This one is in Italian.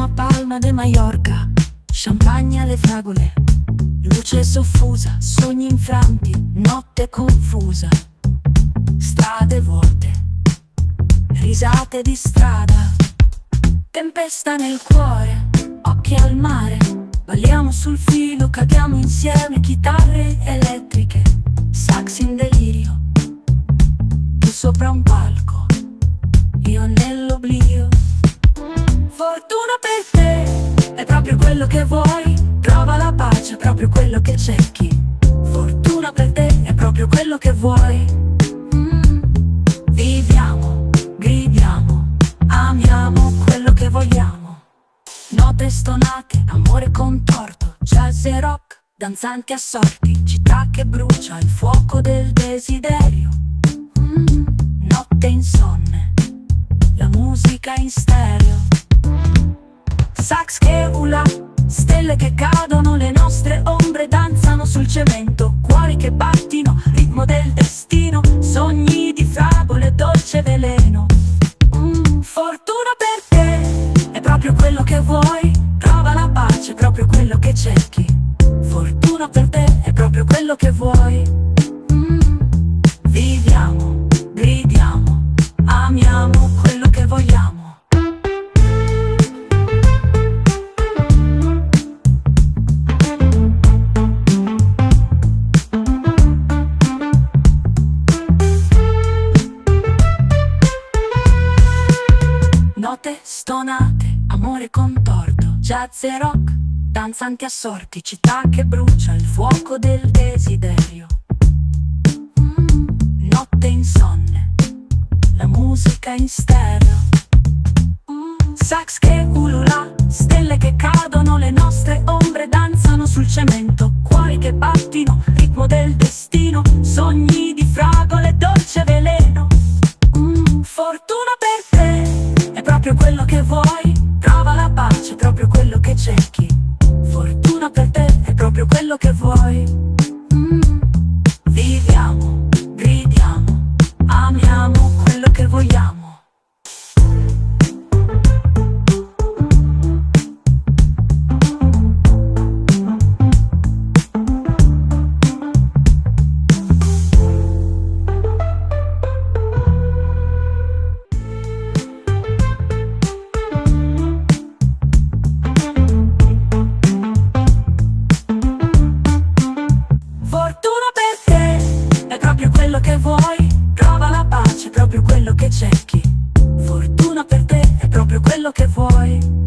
Siamo a Palma de Mallorca, champagne alle fragole, luce soffusa, sogni infranti, notte confusa, strade vuote, risate di strada, tempesta nel cuore, occhi al mare, balliamo sul filo, cadiamo insieme, chitarre elettriche, sax in delirio, tu sopra un palco, io nell'oblio. Fortuna per te, è proprio quello che vuoi, trova la pace, è proprio quello che cerchi. Fortuna per te, è proprio quello che vuoi. Viviamo, gridiamo, amiamo quello che vogliamo. Note stonate, amore contorto, jazz e rock, danzanti assorti, città che brucia, il fuoco del desiderio. Notte insonne, la musica in stereo. Sax che ula, stelle che cadono, le nostre ombre danzano sul cemento, cuori che battino, ritmo del destino, sogni di fragole, dolce veleno. Fortuna per te, è proprio quello che vuoi, trova la pace, è proprio quello che cerchi. Fortuna per te, è proprio quello che vuoi. Viviamo, gridiamo, amiamo quello che vogliamo. Note stonate, amore contorto, jazz e rock, danzanti assorti, città che brucia, il fuoco del desiderio. Notte insonne, la musica in stereo. Sax che ulula, stelle che cadono, le nostre ombre danzano sul cemento, cuori che battino, ritmo del destino, sogni di fragole, dolce veleno. Fortuna per te, è proprio quello che vuoi, trova la pace, è proprio quello che cerchi. Fortuna per te, è proprio quello che vuoi. Viviamo, gridiamo, amiamo quello che vogliamo. Quello che vuoi, trova la pace, è proprio quello che cerchi. Fortuna per te, è proprio quello che vuoi.